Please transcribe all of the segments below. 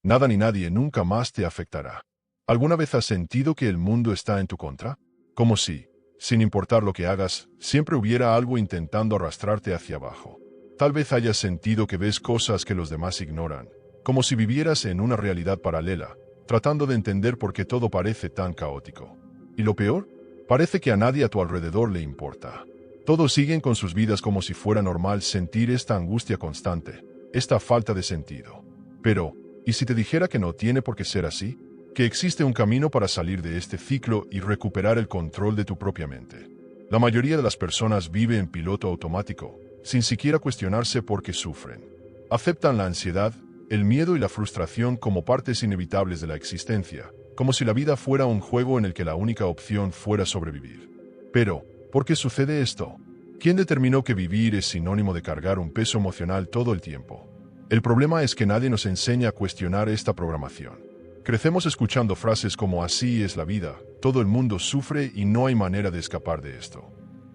Nada ni nadie nunca más te afectará. ¿Alguna vez has sentido que el mundo está en tu contra? Como si, sin importar lo que hagas, siempre hubiera algo intentando arrastrarte hacia abajo. Tal vez hayas sentido que ves cosas que los demás ignoran, como si vivieras en una realidad paralela, tratando de entender por qué todo parece tan caótico. Y lo peor, parece que a nadie a tu alrededor le importa. Todos siguen con sus vidas como si fuera normal sentir esta angustia constante, esta falta de sentido. Pero, ¿y si te dijera que no tiene por qué ser así? Que existe un camino para salir de este ciclo y recuperar el control de tu propia mente. La mayoría de las personas vive en piloto automático, sin siquiera cuestionarse por qué sufren. Aceptan la ansiedad, el miedo y la frustración como partes inevitables de la existencia, como si la vida fuera un juego en el que la única opción fuera sobrevivir. Pero, ¿por qué sucede esto? ¿Quién determinó que vivir es sinónimo de cargar un peso emocional todo el tiempo? El problema es que nadie nos enseña a cuestionar esta programación. Crecemos escuchando frases como así es la vida, todo el mundo sufre y no hay manera de escapar de esto.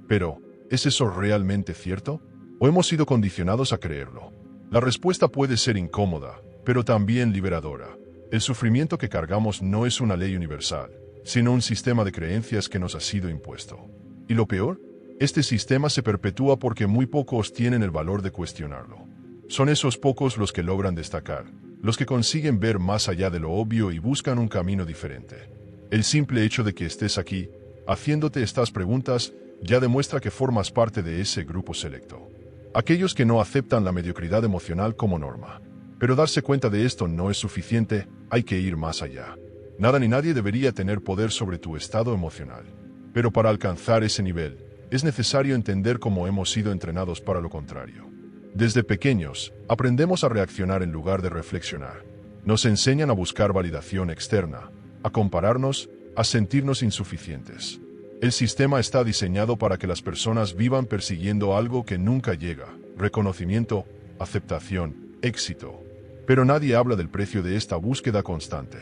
Pero, ¿es eso realmente cierto? ¿O hemos sido condicionados a creerlo? La respuesta puede ser incómoda, pero también liberadora. El sufrimiento que cargamos no es una ley universal, sino un sistema de creencias que nos ha sido impuesto. ¿Y lo peor? Este sistema se perpetúa porque muy pocos tienen el valor de cuestionarlo. Son esos pocos los que logran destacar, los que consiguen ver más allá de lo obvio y buscan un camino diferente. El simple hecho de que estés aquí, haciéndote estas preguntas, ya demuestra que formas parte de ese grupo selecto. Aquellos que no aceptan la mediocridad emocional como norma. Pero darse cuenta de esto no es suficiente, hay que ir más allá. Nada ni nadie debería tener poder sobre tu estado emocional. Pero para alcanzar ese nivel, es necesario entender cómo hemos sido entrenados para lo contrario. Desde pequeños, aprendemos a reaccionar en lugar de reflexionar. Nos enseñan a buscar validación externa, a compararnos, a sentirnos insuficientes. El sistema está diseñado para que las personas vivan persiguiendo algo que nunca llega: reconocimiento, aceptación, éxito. Pero nadie habla del precio de esta búsqueda constante.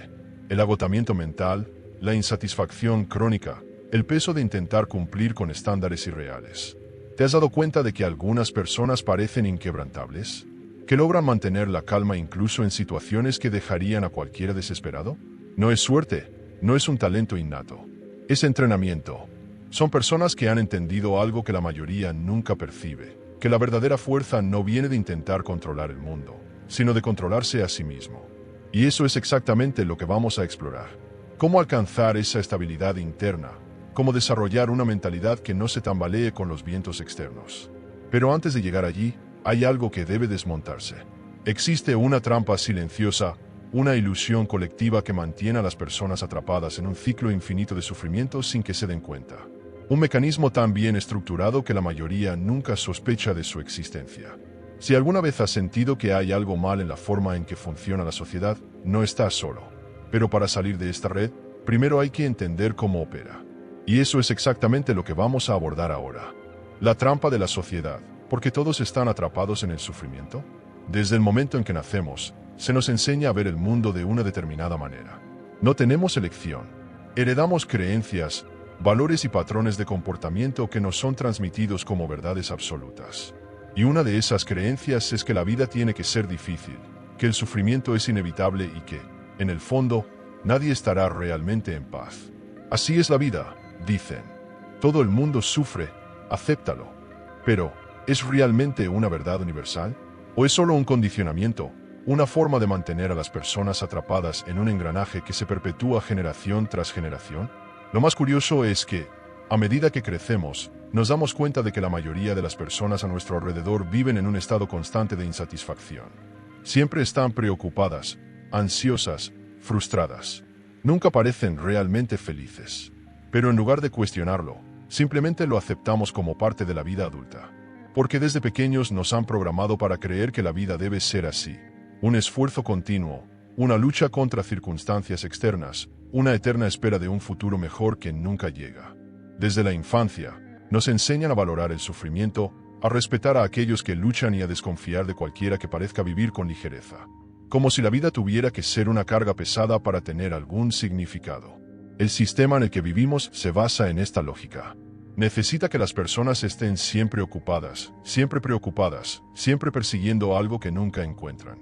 El agotamiento mental, la insatisfacción crónica, el peso de intentar cumplir con estándares irreales. ¿Te has dado cuenta de que algunas personas parecen inquebrantables? ¿Que logran mantener la calma incluso en situaciones que dejarían a cualquiera desesperado? No es suerte, no es un talento innato. Es entrenamiento. Son personas que han entendido algo que la mayoría nunca percibe, que la verdadera fuerza no viene de intentar controlar el mundo, sino de controlarse a sí mismo. Y eso es exactamente lo que vamos a explorar. Cómo alcanzar esa estabilidad interna, cómo desarrollar una mentalidad que no se tambalee con los vientos externos. Pero antes de llegar allí, hay algo que debe desmontarse. Existe una trampa silenciosa, una ilusión colectiva que mantiene a las personas atrapadas en un ciclo infinito de sufrimiento sin que se den cuenta. Un mecanismo tan bien estructurado que la mayoría nunca sospecha de su existencia. Si alguna vez has sentido que hay algo mal en la forma en que funciona la sociedad, no estás solo. Pero para salir de esta red, primero hay que entender cómo opera. Y eso es exactamente lo que vamos a abordar ahora. La trampa de la sociedad, porque todos están atrapados en el sufrimiento. Desde el momento en que nacemos, se nos enseña a ver el mundo de una determinada manera. No tenemos elección. Heredamos creencias, valores y patrones de comportamiento que nos son transmitidos como verdades absolutas. Y una de esas creencias es que la vida tiene que ser difícil, que el sufrimiento es inevitable y que, en el fondo, nadie estará realmente en paz. Así es la vida, dicen. Todo el mundo sufre, acéptalo. Pero, ¿es realmente una verdad universal? ¿O es solo un condicionamiento, una forma de mantener a las personas atrapadas en un engranaje que se perpetúa generación tras generación? Lo más curioso es que, a medida que crecemos, nos damos cuenta de que la mayoría de las personas a nuestro alrededor viven en un estado constante de insatisfacción. Siempre están preocupadas, ansiosas, frustradas. Nunca parecen realmente felices. Pero en lugar de cuestionarlo, simplemente lo aceptamos como parte de la vida adulta. Porque desde pequeños nos han programado para creer que la vida debe ser así. Un esfuerzo continuo, una lucha contra circunstancias externas, una eterna espera de un futuro mejor que nunca llega. Desde la infancia, nos enseñan a valorar el sufrimiento, a respetar a aquellos que luchan y a desconfiar de cualquiera que parezca vivir con ligereza. Como si la vida tuviera que ser una carga pesada para tener algún significado. El sistema en el que vivimos se basa en esta lógica. Necesita que las personas estén siempre ocupadas, siempre preocupadas, siempre persiguiendo algo que nunca encuentran.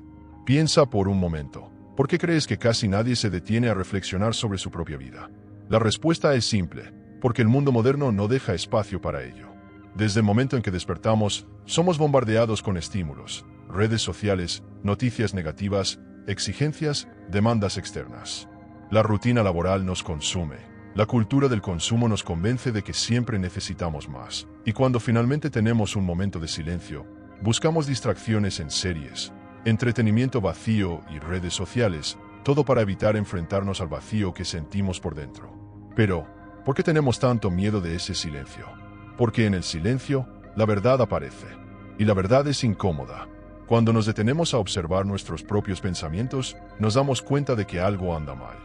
Piensa por un momento. ¿Por qué crees que casi nadie se detiene a reflexionar sobre su propia vida? La respuesta es simple, porque el mundo moderno no deja espacio para ello. Desde el momento en que despertamos, somos bombardeados con estímulos, redes sociales, noticias negativas, exigencias, demandas externas. La rutina laboral nos consume. La cultura del consumo nos convence de que siempre necesitamos más. Y cuando finalmente tenemos un momento de silencio, buscamos distracciones en series, entretenimiento vacío y redes sociales, todo para evitar enfrentarnos al vacío que sentimos por dentro. Pero, ¿por qué tenemos tanto miedo de ese silencio? Porque en el silencio, la verdad aparece. Y la verdad es incómoda. Cuando nos detenemos a observar nuestros propios pensamientos, nos damos cuenta de que algo anda mal.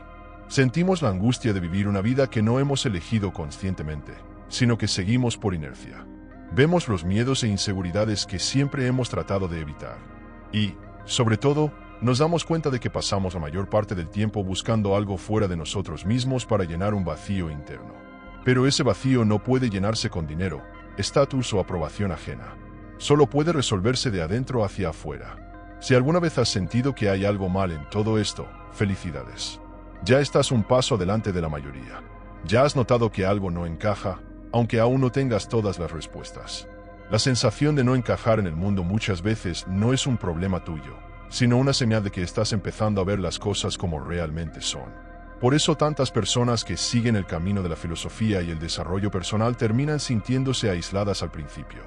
Sentimos la angustia de vivir una vida que no hemos elegido conscientemente, sino que seguimos por inercia. Vemos los miedos e inseguridades que siempre hemos tratado de evitar. Y, sobre todo, nos damos cuenta de que pasamos la mayor parte del tiempo buscando algo fuera de nosotros mismos para llenar un vacío interno. Pero ese vacío no puede llenarse con dinero, estatus o aprobación ajena. Solo puede resolverse de adentro hacia afuera. Si alguna vez has sentido que hay algo mal en todo esto, felicidades. Ya estás un paso adelante de la mayoría. Ya has notado que algo no encaja, aunque aún no tengas todas las respuestas. La sensación de no encajar en el mundo muchas veces no es un problema tuyo, sino una señal de que estás empezando a ver las cosas como realmente son. Por eso tantas personas que siguen el camino de la filosofía y el desarrollo personal terminan sintiéndose aisladas al principio.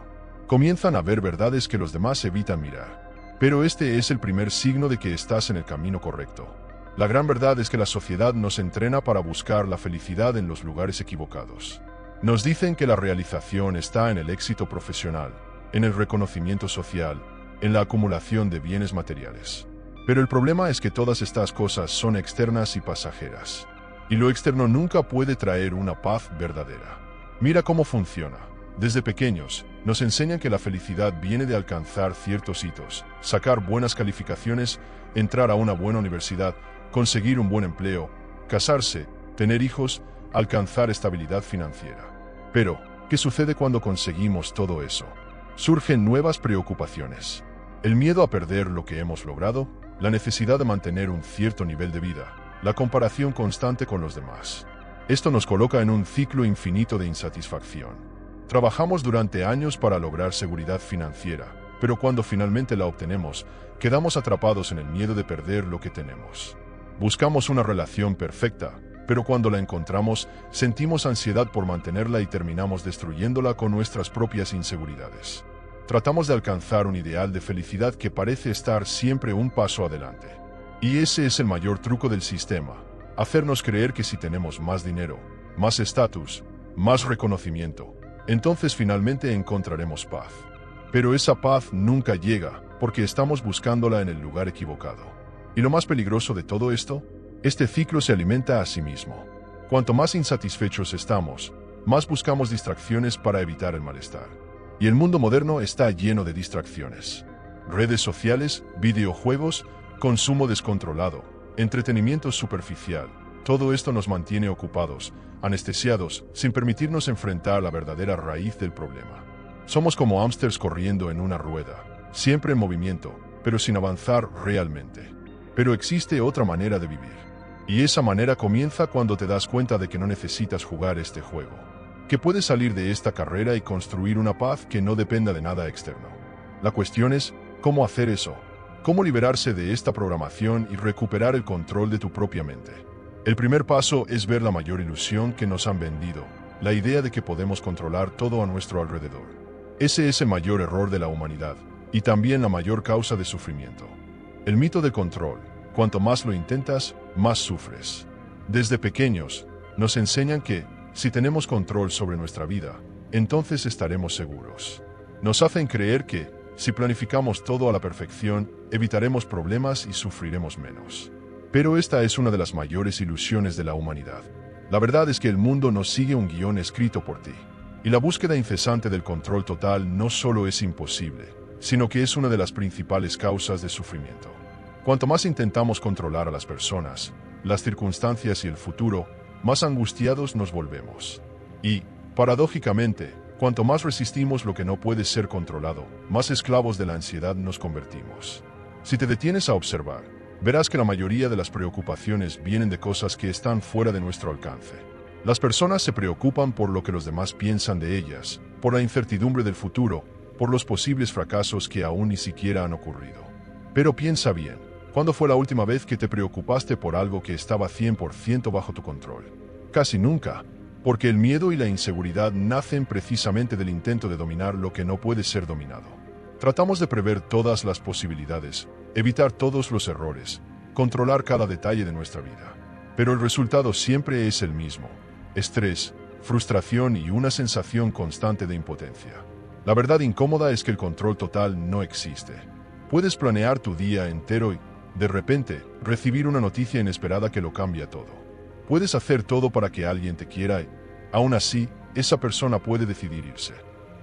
Comienzan a ver verdades que los demás evitan mirar. Pero este es el primer signo de que estás en el camino correcto. La gran verdad es que la sociedad nos entrena para buscar la felicidad en los lugares equivocados. Nos dicen que la realización está en el éxito profesional, en el reconocimiento social, en la acumulación de bienes materiales. Pero el problema es que todas estas cosas son externas y pasajeras. Y lo externo nunca puede traer una paz verdadera. Mira cómo funciona. Desde pequeños, nos enseñan que la felicidad viene de alcanzar ciertos hitos, sacar buenas calificaciones, entrar a una buena universidad, conseguir un buen empleo, casarse, tener hijos, alcanzar estabilidad financiera. Pero, ¿qué sucede cuando conseguimos todo eso? Surgen nuevas preocupaciones. El miedo a perder lo que hemos logrado, la necesidad de mantener un cierto nivel de vida, la comparación constante con los demás. Esto nos coloca en un ciclo infinito de insatisfacción. Trabajamos durante años para lograr seguridad financiera, pero cuando finalmente la obtenemos, quedamos atrapados en el miedo de perder lo que tenemos. Buscamos una relación perfecta, pero cuando la encontramos, sentimos ansiedad por mantenerla y terminamos destruyéndola con nuestras propias inseguridades. Tratamos de alcanzar un ideal de felicidad que parece estar siempre un paso adelante. Y ese es el mayor truco del sistema, hacernos creer que si tenemos más dinero, más estatus, más reconocimiento, entonces finalmente encontraremos paz. Pero esa paz nunca llega, porque estamos buscándola en el lugar equivocado. Y lo más peligroso de todo esto, este ciclo se alimenta a sí mismo. Cuanto más insatisfechos estamos, más buscamos distracciones para evitar el malestar. Y el mundo moderno está lleno de distracciones. Redes sociales, videojuegos, consumo descontrolado, entretenimiento superficial. Todo esto nos mantiene ocupados, anestesiados, sin permitirnos enfrentar la verdadera raíz del problema. Somos como hámsters corriendo en una rueda, siempre en movimiento, pero sin avanzar realmente. Pero existe otra manera de vivir. Y esa manera comienza cuando te das cuenta de que no necesitas jugar este juego. Que puedes salir de esta carrera y construir una paz que no dependa de nada externo. La cuestión es, ¿cómo hacer eso? ¿Cómo liberarse de esta programación y recuperar el control de tu propia mente? El primer paso es ver la mayor ilusión que nos han vendido, la idea de que podemos controlar todo a nuestro alrededor. Ese es el mayor error de la humanidad, y también la mayor causa de sufrimiento. El mito del control. Cuanto más lo intentas, más sufres. Desde pequeños, nos enseñan que, si tenemos control sobre nuestra vida, entonces estaremos seguros. Nos hacen creer que, si planificamos todo a la perfección, evitaremos problemas y sufriremos menos. Pero esta es una de las mayores ilusiones de la humanidad. La verdad es que el mundo no sigue un guión escrito por ti. Y la búsqueda incesante del control total no solo es imposible, sino que es una de las principales causas de sufrimiento. Cuanto más intentamos controlar a las personas, las circunstancias y el futuro, más angustiados nos volvemos. Y, paradójicamente, cuanto más resistimos lo que no puede ser controlado, más esclavos de la ansiedad nos convertimos. Si te detienes a observar, verás que la mayoría de las preocupaciones vienen de cosas que están fuera de nuestro alcance. Las personas se preocupan por lo que los demás piensan de ellas, por la incertidumbre del futuro, por los posibles fracasos que aún ni siquiera han ocurrido. Pero piensa bien, ¿cuándo fue la última vez que te preocupaste por algo que estaba 100% bajo tu control? Casi nunca, porque el miedo y la inseguridad nacen precisamente del intento de dominar lo que no puede ser dominado. Tratamos de prever todas las posibilidades, evitar todos los errores, controlar cada detalle de nuestra vida. Pero el resultado siempre es el mismo: estrés, frustración y una sensación constante de impotencia. La verdad incómoda es que el control total no existe. Puedes planear tu día entero y, de repente, recibir una noticia inesperada que lo cambia todo. Puedes hacer todo para que alguien te quiera y, aún así, esa persona puede decidir irse.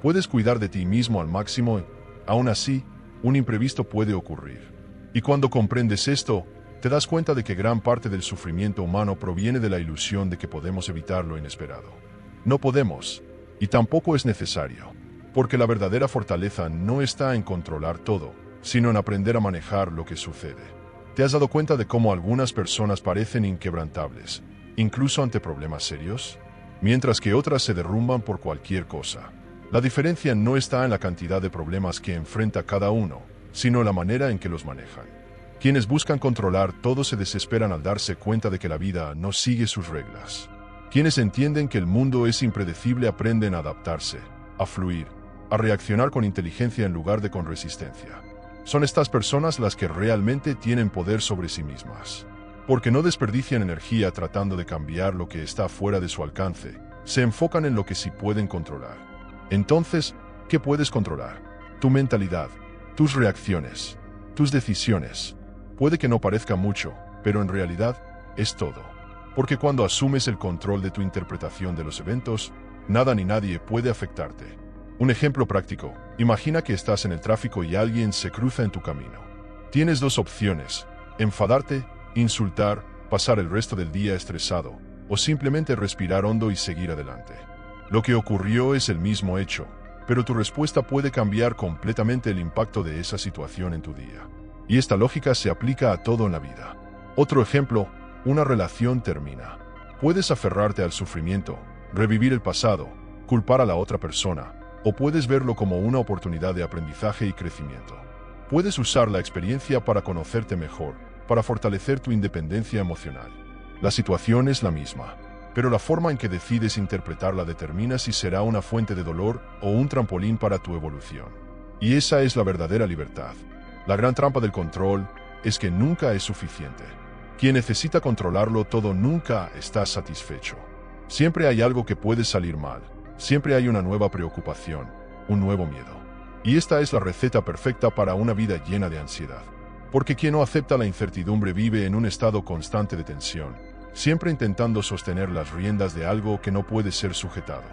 Puedes cuidar de ti mismo al máximo y, aún así, un imprevisto puede ocurrir. Y cuando comprendes esto, te das cuenta de que gran parte del sufrimiento humano proviene de la ilusión de que podemos evitar lo inesperado. No podemos, y tampoco es necesario, porque la verdadera fortaleza no está en controlar todo, sino en aprender a manejar lo que sucede. ¿Te has dado cuenta de cómo algunas personas parecen inquebrantables, incluso ante problemas serios? Mientras que otras se derrumban por cualquier cosa. La diferencia no está en la cantidad de problemas que enfrenta cada uno, sino en la manera en que los manejan. Quienes buscan controlar todo se desesperan al darse cuenta de que la vida no sigue sus reglas. Quienes entienden que el mundo es impredecible aprenden a adaptarse, a fluir, a reaccionar con inteligencia en lugar de con resistencia. Son estas personas las que realmente tienen poder sobre sí mismas. Porque no desperdician energía tratando de cambiar lo que está fuera de su alcance, se enfocan en lo que sí pueden controlar. Entonces, ¿qué puedes controlar? Tu mentalidad, tus reacciones, tus decisiones. Puede que no parezca mucho, pero en realidad es todo. Porque cuando asumes el control de tu interpretación de los eventos, nada ni nadie puede afectarte. Un ejemplo práctico: imagina que estás en el tráfico y alguien se cruza en tu camino. Tienes dos opciones: enfadarte, insultar, pasar el resto del día estresado, o simplemente respirar hondo y seguir adelante. Lo que ocurrió es el mismo hecho, pero tu respuesta puede cambiar completamente el impacto de esa situación en tu día. Y esta lógica se aplica a todo en la vida. Otro ejemplo: una relación termina. Puedes aferrarte al sufrimiento, revivir el pasado, culpar a la otra persona, o puedes verlo como una oportunidad de aprendizaje y crecimiento. Puedes usar la experiencia para conocerte mejor, para fortalecer tu independencia emocional. La situación es la misma, pero la forma en que decides interpretarla determina si será una fuente de dolor o un trampolín para tu evolución. Y esa es la verdadera libertad. La gran trampa del control es que nunca es suficiente. Quien necesita controlarlo todo nunca está satisfecho. Siempre hay algo que puede salir mal. Siempre hay una nueva preocupación, un nuevo miedo. Y esta es la receta perfecta para una vida llena de ansiedad. Porque quien no acepta la incertidumbre vive en un estado constante de tensión, siempre intentando sostener las riendas de algo que no puede ser sujetado.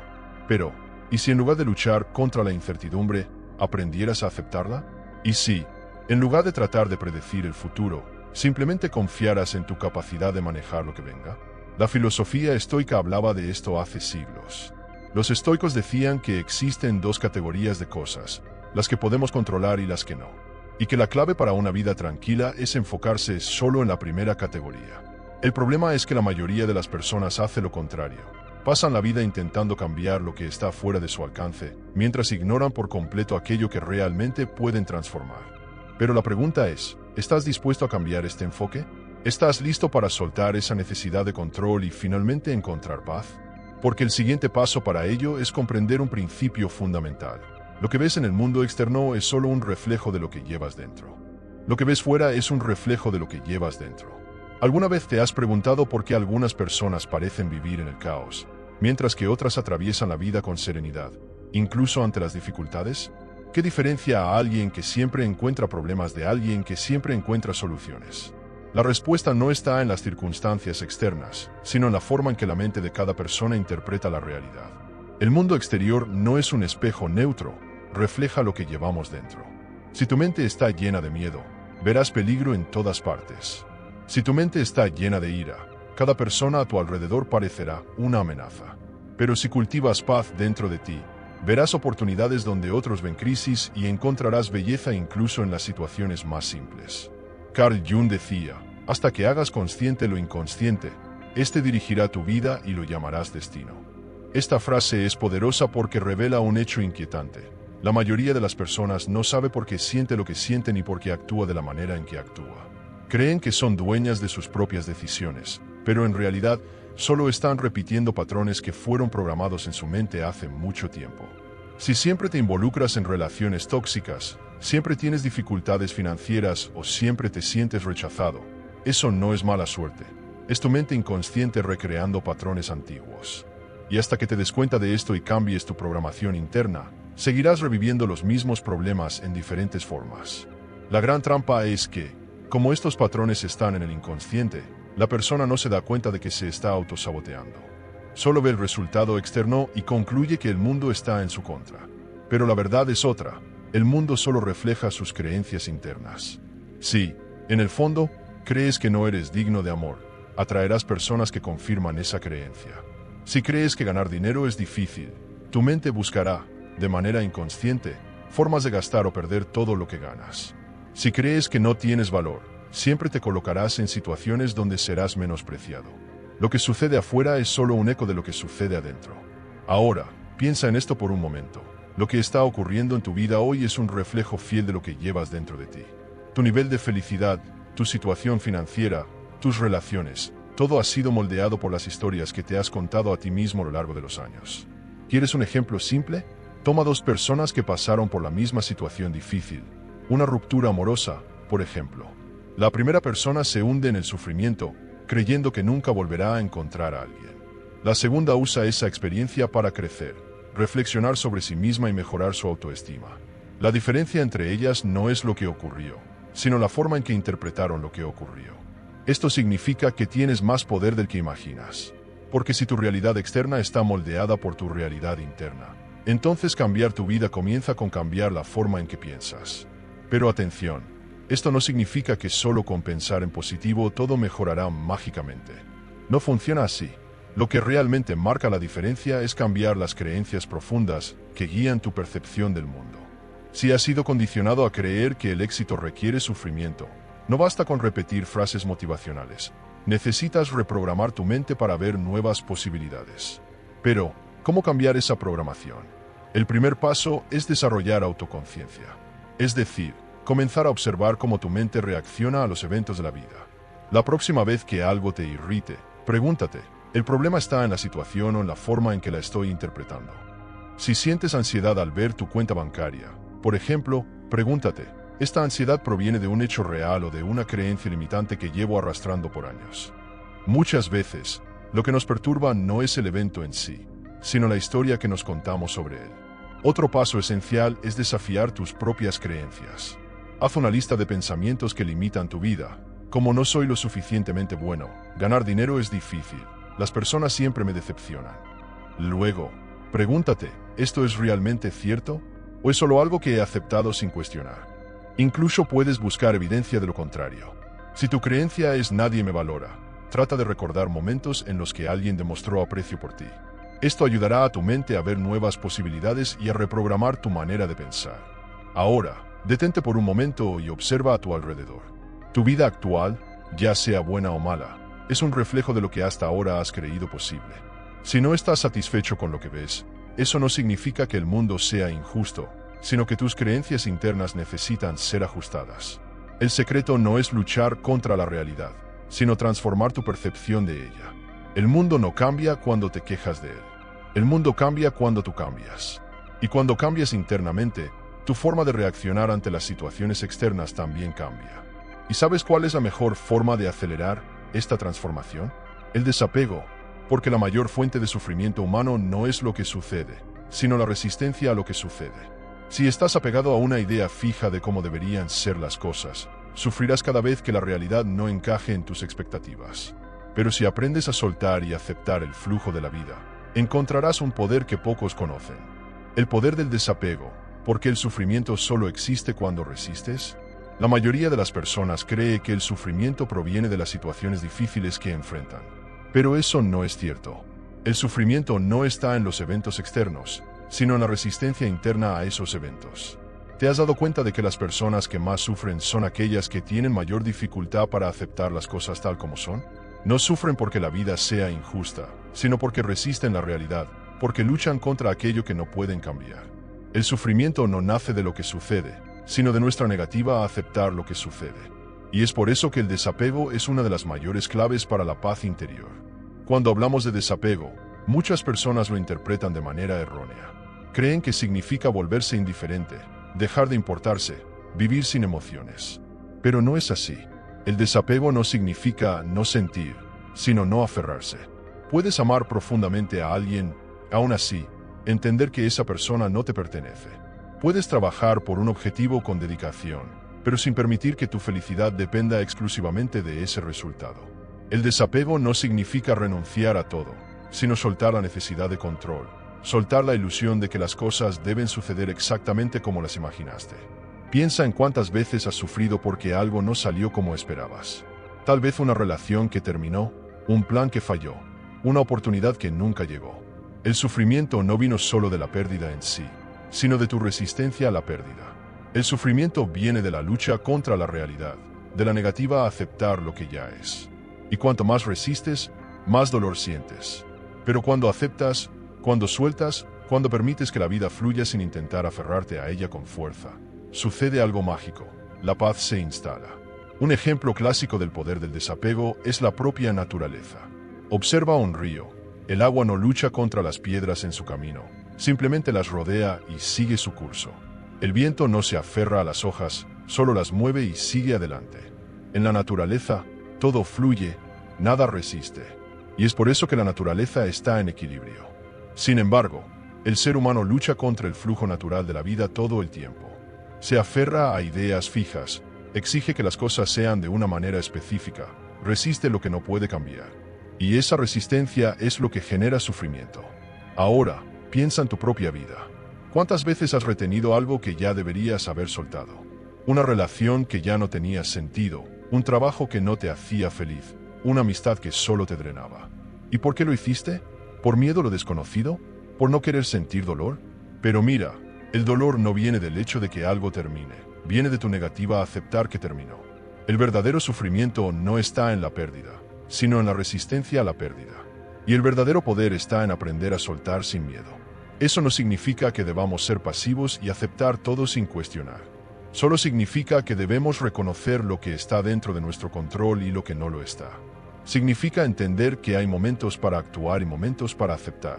Pero, ¿y si en lugar de luchar contra la incertidumbre, aprendieras a aceptarla? ¿Y si, en lugar de tratar de predecir el futuro, simplemente confiaras en tu capacidad de manejar lo que venga? La filosofía estoica hablaba de esto hace siglos. Los estoicos decían que existen dos categorías de cosas: las que podemos controlar y las que no. Y que la clave para una vida tranquila es enfocarse solo en la primera categoría. El problema es que la mayoría de las personas hace lo contrario. Pasan la vida intentando cambiar lo que está fuera de su alcance, mientras ignoran por completo aquello que realmente pueden transformar. Pero la pregunta es: ¿estás dispuesto a cambiar este enfoque? ¿Estás listo para soltar esa necesidad de control y finalmente encontrar paz? Porque el siguiente paso para ello es comprender un principio fundamental. Lo que ves en el mundo externo es solo un reflejo de lo que llevas dentro. Lo que ves fuera es un reflejo de lo que llevas dentro. ¿Alguna vez te has preguntado por qué algunas personas parecen vivir en el caos, mientras que otras atraviesan la vida con serenidad, incluso ante las dificultades? ¿Qué diferencia a alguien que siempre encuentra problemas de alguien que siempre encuentra soluciones? La respuesta no está en las circunstancias externas, sino en la forma en que la mente de cada persona interpreta la realidad. El mundo exterior no es un espejo neutro, refleja lo que llevamos dentro. Si tu mente está llena de miedo, verás peligro en todas partes. Si tu mente está llena de ira, cada persona a tu alrededor parecerá una amenaza. Pero si cultivas paz dentro de ti, verás oportunidades donde otros ven crisis y encontrarás belleza incluso en las situaciones más simples. Carl Jung decía, hasta que hagas consciente lo inconsciente, este dirigirá tu vida y lo llamarás destino. Esta frase es poderosa porque revela un hecho inquietante. La mayoría de las personas no sabe por qué siente lo que siente ni por qué actúa de la manera en que actúa. Creen que son dueñas de sus propias decisiones, pero en realidad solo están repitiendo patrones que fueron programados en su mente hace mucho tiempo. Si siempre te involucras en relaciones tóxicas, siempre tienes dificultades financieras o siempre te sientes rechazado, eso no es mala suerte. Es tu mente inconsciente recreando patrones antiguos. Y hasta que te des cuenta de esto y cambies tu programación interna, seguirás reviviendo los mismos problemas en diferentes formas. La gran trampa es que, como estos patrones están en el inconsciente, la persona no se da cuenta de que se está autosaboteando. Solo ve el resultado externo y concluye que el mundo está en su contra. Pero la verdad es otra. El mundo solo refleja sus creencias internas. Si, en el fondo, crees que no eres digno de amor, atraerás personas que confirman esa creencia. Si crees que ganar dinero es difícil, tu mente buscará, de manera inconsciente, formas de gastar o perder todo lo que ganas. Si crees que no tienes valor, siempre te colocarás en situaciones donde serás menospreciado. Lo que sucede afuera es solo un eco de lo que sucede adentro. Ahora, piensa en esto por un momento. Lo que está ocurriendo en tu vida hoy es un reflejo fiel de lo que llevas dentro de ti. Tu nivel de felicidad, tu situación financiera, tus relaciones, todo ha sido moldeado por las historias que te has contado a ti mismo a lo largo de los años. ¿Quieres un ejemplo simple? Toma dos personas que pasaron por la misma situación difícil. Una ruptura amorosa, por ejemplo. La primera persona se hunde en el sufrimiento, creyendo que nunca volverá a encontrar a alguien. La segunda usa esa experiencia para crecer, reflexionar sobre sí misma y mejorar su autoestima. La diferencia entre ellas no es lo que ocurrió, sino la forma en que interpretaron lo que ocurrió. Esto significa que tienes más poder del que imaginas. Porque si tu realidad externa está moldeada por tu realidad interna, entonces cambiar tu vida comienza con cambiar la forma en que piensas. Pero atención, esto no significa que solo con pensar en positivo todo mejorará mágicamente. No funciona así. Lo que realmente marca la diferencia es cambiar las creencias profundas que guían tu percepción del mundo. Si has sido condicionado a creer que el éxito requiere sufrimiento, no basta con repetir frases motivacionales. Necesitas reprogramar tu mente para ver nuevas posibilidades. Pero, ¿cómo cambiar esa programación? El primer paso es desarrollar autoconciencia. Es decir, comenzar a observar cómo tu mente reacciona a los eventos de la vida. La próxima vez que algo te irrite, pregúntate, ¿el problema está en la situación o en la forma en que la estoy interpretando? Si sientes ansiedad al ver tu cuenta bancaria, por ejemplo, pregúntate, ¿esta ansiedad proviene de un hecho real o de una creencia limitante que llevo arrastrando por años? Muchas veces, lo que nos perturba no es el evento en sí, sino la historia que nos contamos sobre él. Otro paso esencial es desafiar tus propias creencias. Haz una lista de pensamientos que limitan tu vida, como no soy lo suficientemente bueno, ganar dinero es difícil, las personas siempre me decepcionan. Luego, pregúntate, ¿esto es realmente cierto? ¿O es solo algo que he aceptado sin cuestionar? Incluso puedes buscar evidencia de lo contrario. Si tu creencia es nadie me valora, trata de recordar momentos en los que alguien demostró aprecio por ti. Esto ayudará a tu mente a ver nuevas posibilidades y a reprogramar tu manera de pensar. Ahora, detente por un momento y observa a tu alrededor. Tu vida actual, ya sea buena o mala, es un reflejo de lo que hasta ahora has creído posible. Si no estás satisfecho con lo que ves, eso no significa que el mundo sea injusto, sino que tus creencias internas necesitan ser ajustadas. El secreto no es luchar contra la realidad, sino transformar tu percepción de ella. El mundo no cambia cuando te quejas de él. El mundo cambia cuando tú cambias. Y cuando cambias internamente, tu forma de reaccionar ante las situaciones externas también cambia. ¿Y sabes cuál es la mejor forma de acelerar esta transformación? El desapego, porque la mayor fuente de sufrimiento humano no es lo que sucede, sino la resistencia a lo que sucede. Si estás apegado a una idea fija de cómo deberían ser las cosas, sufrirás cada vez que la realidad no encaje en tus expectativas. Pero si aprendes a soltar y aceptar el flujo de la vida, encontrarás un poder que pocos conocen. El poder del desapego, porque el sufrimiento solo existe cuando resistes. La mayoría de las personas cree que el sufrimiento proviene de las situaciones difíciles que enfrentan. Pero eso no es cierto. El sufrimiento no está en los eventos externos, sino en la resistencia interna a esos eventos. ¿Te has dado cuenta de que las personas que más sufren son aquellas que tienen mayor dificultad para aceptar las cosas tal como son? No sufren porque la vida sea injusta, sino porque resisten la realidad, porque luchan contra aquello que no pueden cambiar. El sufrimiento no nace de lo que sucede, sino de nuestra negativa a aceptar lo que sucede. Y es por eso que el desapego es una de las mayores claves para la paz interior. Cuando hablamos de desapego, muchas personas lo interpretan de manera errónea. Creen que significa volverse indiferente, dejar de importarse, vivir sin emociones. Pero no es así. El desapego no significa no sentir, sino no aferrarse. Puedes amar profundamente a alguien, aún así, entender que esa persona no te pertenece. Puedes trabajar por un objetivo con dedicación, pero sin permitir que tu felicidad dependa exclusivamente de ese resultado. El desapego no significa renunciar a todo, sino soltar la necesidad de control, soltar la ilusión de que las cosas deben suceder exactamente como las imaginaste. Piensa en cuántas veces has sufrido porque algo no salió como esperabas. Tal vez una relación que terminó, un plan que falló, una oportunidad que nunca llegó. El sufrimiento no vino solo de la pérdida en sí, sino de tu resistencia a la pérdida. El sufrimiento viene de la lucha contra la realidad, de la negativa a aceptar lo que ya es. Y cuanto más resistes, más dolor sientes. Pero cuando aceptas, cuando sueltas, cuando permites que la vida fluya sin intentar aferrarte a ella con fuerza, sucede algo mágico. La paz se instala. Un ejemplo clásico del poder del desapego es la propia naturaleza. Observa un río. El agua no lucha contra las piedras en su camino, simplemente las rodea y sigue su curso. El viento no se aferra a las hojas, solo las mueve y sigue adelante. En la naturaleza, todo fluye, nada resiste. Y es por eso que la naturaleza está en equilibrio. Sin embargo, el ser humano lucha contra el flujo natural de la vida todo el tiempo. Se aferra a ideas fijas, exige que las cosas sean de una manera específica, resiste lo que no puede cambiar. Y esa resistencia es lo que genera sufrimiento. Ahora, piensa en tu propia vida. ¿Cuántas veces has retenido algo que ya deberías haber soltado? Una relación que ya no tenía sentido, un trabajo que no te hacía feliz, una amistad que solo te drenaba. ¿Y por qué lo hiciste? ¿Por miedo a lo desconocido? ¿Por no querer sentir dolor? Pero mira, el dolor no viene del hecho de que algo termine, viene de tu negativa a aceptar que terminó. El verdadero sufrimiento no está en la pérdida, sino en la resistencia a la pérdida. Y el verdadero poder está en aprender a soltar sin miedo. Eso no significa que debamos ser pasivos y aceptar todo sin cuestionar. Solo significa que debemos reconocer lo que está dentro de nuestro control y lo que no lo está. Significa entender que hay momentos para actuar y momentos para aceptar.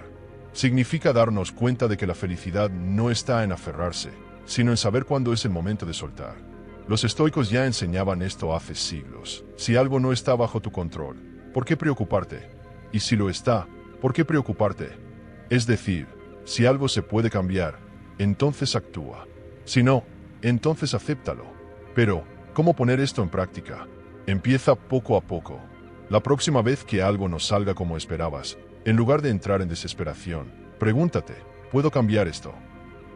Significa darnos cuenta de que la felicidad no está en aferrarse, sino en saber cuándo es el momento de soltar. Los estoicos ya enseñaban esto hace siglos. Si algo no está bajo tu control, ¿por qué preocuparte? Y si lo está, ¿por qué preocuparte? Es decir, si algo se puede cambiar, entonces actúa. Si no, entonces acéptalo. Pero, ¿cómo poner esto en práctica? Empieza poco a poco. La próxima vez que algo no salga como esperabas, en lugar de entrar en desesperación, pregúntate, ¿puedo cambiar esto?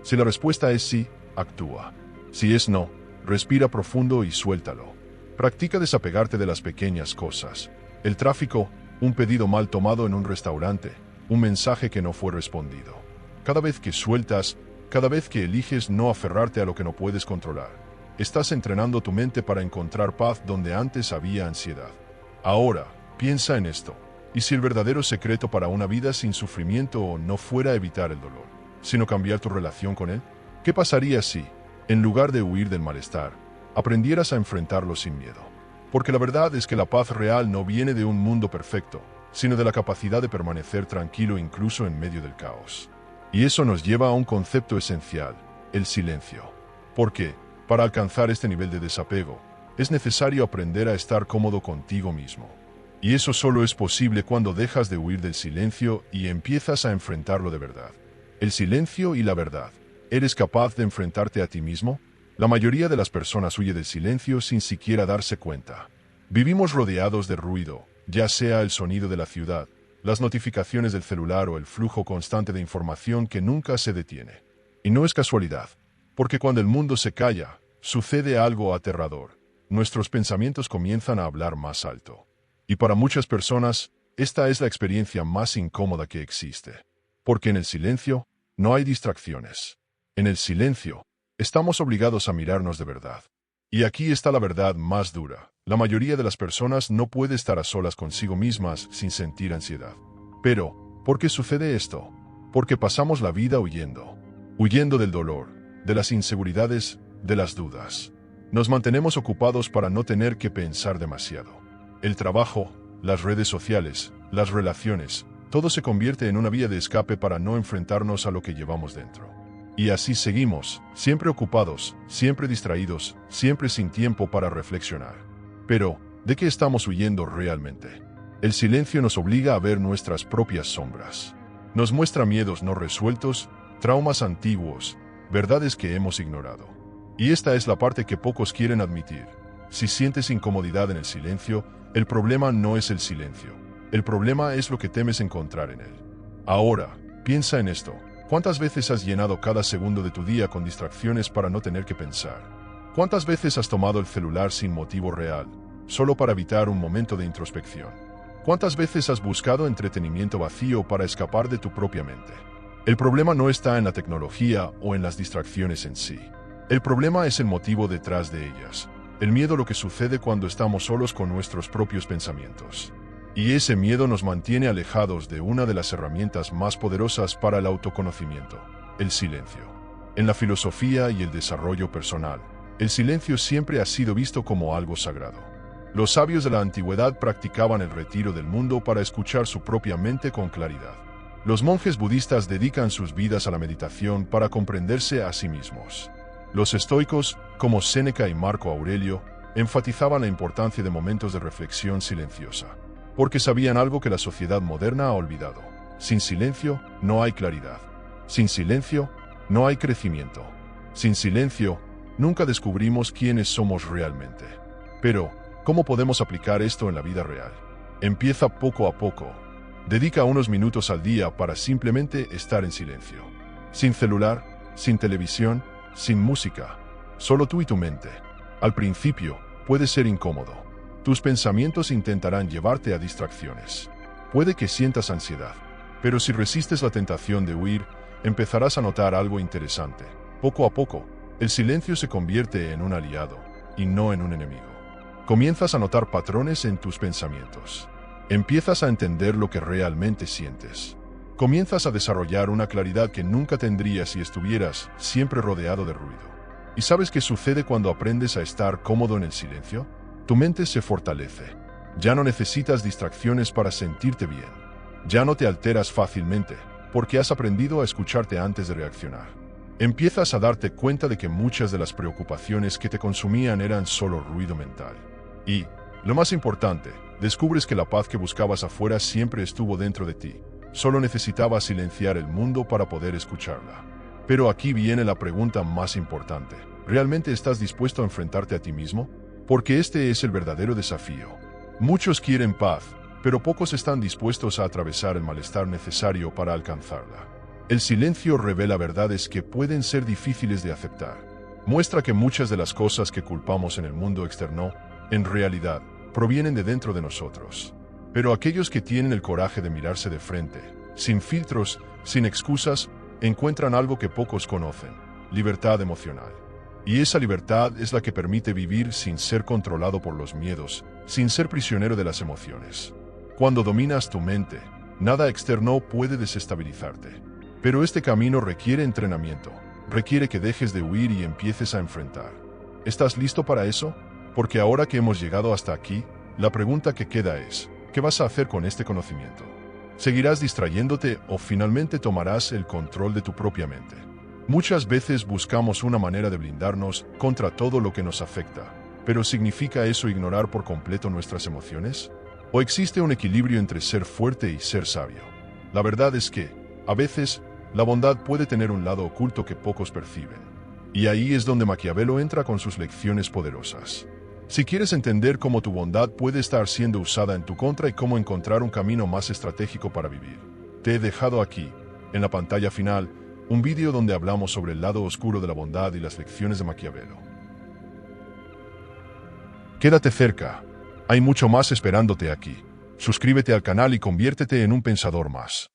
Si la respuesta es sí, actúa. Si es no, respira profundo y suéltalo. Practica desapegarte de las pequeñas cosas. El tráfico, un pedido mal tomado en un restaurante, un mensaje que no fue respondido. Cada vez que sueltas, cada vez que eliges no aferrarte a lo que no puedes controlar, estás entrenando tu mente para encontrar paz donde antes había ansiedad. Ahora, piensa en esto. ¿Y si el verdadero secreto para una vida sin sufrimiento no fuera evitar el dolor, sino cambiar tu relación con él? ¿Qué pasaría si, en lugar de huir del malestar, aprendieras a enfrentarlo sin miedo? Porque la verdad es que la paz real no viene de un mundo perfecto, sino de la capacidad de permanecer tranquilo incluso en medio del caos. Y eso nos lleva a un concepto esencial, el silencio. Porque, para alcanzar este nivel de desapego, es necesario aprender a estar cómodo contigo mismo. Y eso solo es posible cuando dejas de huir del silencio y empiezas a enfrentarlo de verdad. El silencio y la verdad. ¿Eres capaz de enfrentarte a ti mismo? La mayoría de las personas huye del silencio sin siquiera darse cuenta. Vivimos rodeados de ruido, ya sea el sonido de la ciudad, las notificaciones del celular o el flujo constante de información que nunca se detiene. Y no es casualidad, porque cuando el mundo se calla, sucede algo aterrador. Nuestros pensamientos comienzan a hablar más alto. Y para muchas personas, esta es la experiencia más incómoda que existe. Porque en el silencio, no hay distracciones. En el silencio, Estamos obligados a mirarnos de verdad. Y aquí está la verdad más dura. La mayoría de las personas no puede estar a solas consigo mismas sin sentir ansiedad. Pero, ¿por qué sucede esto? Porque pasamos la vida huyendo. Huyendo del dolor, de las inseguridades, de las dudas. Nos mantenemos ocupados para no tener que pensar demasiado. El trabajo, las redes sociales, las relaciones, todo se convierte en una vía de escape para no enfrentarnos a lo que llevamos dentro. Y así seguimos, siempre ocupados, siempre distraídos, siempre sin tiempo para reflexionar. Pero, ¿de qué estamos huyendo realmente? El silencio nos obliga a ver nuestras propias sombras. Nos muestra miedos no resueltos, traumas antiguos, verdades que hemos ignorado. Y esta es la parte que pocos quieren admitir. Si sientes incomodidad en el silencio, el problema no es el silencio. El problema es lo que temes encontrar en él. Ahora, piensa en esto. ¿Cuántas veces has llenado cada segundo de tu día con distracciones para no tener que pensar? ¿Cuántas veces has tomado el celular sin motivo real, solo para evitar un momento de introspección? ¿Cuántas veces has buscado entretenimiento vacío para escapar de tu propia mente? El problema no está en la tecnología o en las distracciones en sí. El problema es el motivo detrás de ellas. El miedo a lo que sucede cuando estamos solos con nuestros propios pensamientos. Y ese miedo nos mantiene alejados de una de las herramientas más poderosas para el autoconocimiento, el silencio. En la filosofía y el desarrollo personal, el silencio siempre ha sido visto como algo sagrado. Los sabios de la antigüedad practicaban el retiro del mundo para escuchar su propia mente con claridad. Los monjes budistas dedican sus vidas a la meditación para comprenderse a sí mismos. Los estoicos, como Séneca y Marco Aurelio, enfatizaban la importancia de momentos de reflexión silenciosa, porque sabían algo que la sociedad moderna ha olvidado. Sin silencio, no hay claridad. Sin silencio, no hay crecimiento. Sin silencio, nunca descubrimos quiénes somos realmente. Pero, ¿cómo podemos aplicar esto en la vida real? Empieza poco a poco. Dedica unos minutos al día para simplemente estar en silencio. Sin celular, sin televisión, sin música. Solo tú y tu mente. Al principio, puede ser incómodo. Tus pensamientos intentarán llevarte a distracciones. Puede que sientas ansiedad, pero si resistes la tentación de huir, empezarás a notar algo interesante. Poco a poco, el silencio se convierte en un aliado, y no en un enemigo. Comienzas a notar patrones en tus pensamientos. Empiezas a entender lo que realmente sientes. Comienzas a desarrollar una claridad que nunca tendrías si estuvieras siempre rodeado de ruido. ¿Y sabes qué sucede cuando aprendes a estar cómodo en el silencio? Tu mente se fortalece. Ya no necesitas distracciones para sentirte bien. Ya no te alteras fácilmente, porque has aprendido a escucharte antes de reaccionar. Empiezas a darte cuenta de que muchas de las preocupaciones que te consumían eran solo ruido mental. Y, lo más importante, descubres que la paz que buscabas afuera siempre estuvo dentro de ti. Solo necesitabas silenciar el mundo para poder escucharla. Pero aquí viene la pregunta más importante. ¿Realmente estás dispuesto a enfrentarte a ti mismo? Porque este es el verdadero desafío. Muchos quieren paz, pero pocos están dispuestos a atravesar el malestar necesario para alcanzarla. El silencio revela verdades que pueden ser difíciles de aceptar. Muestra que muchas de las cosas que culpamos en el mundo externo, en realidad, provienen de dentro de nosotros. Pero aquellos que tienen el coraje de mirarse de frente, sin filtros, sin excusas, encuentran algo que pocos conocen: libertad emocional. Y esa libertad es la que permite vivir sin ser controlado por los miedos, sin ser prisionero de las emociones. Cuando dominas tu mente, nada externo puede desestabilizarte. Pero este camino requiere entrenamiento, requiere que dejes de huir y empieces a enfrentar. ¿Estás listo para eso? Porque ahora que hemos llegado hasta aquí, la pregunta que queda es: ¿qué vas a hacer con este conocimiento? ¿Seguirás distrayéndote o finalmente tomarás el control de tu propia mente? Muchas veces buscamos una manera de blindarnos contra todo lo que nos afecta, pero ¿significa eso ignorar por completo nuestras emociones? ¿O existe un equilibrio entre ser fuerte y ser sabio? La verdad es que, a veces, la bondad puede tener un lado oculto que pocos perciben. Y ahí es donde Maquiavelo entra con sus lecciones poderosas. Si quieres entender cómo tu bondad puede estar siendo usada en tu contra y cómo encontrar un camino más estratégico para vivir, te he dejado aquí, en la pantalla final, un vídeo donde hablamos sobre el lado oscuro de la bondad y las lecciones de Maquiavelo. Quédate cerca, hay mucho más esperándote aquí. Suscríbete al canal y conviértete en un pensador más.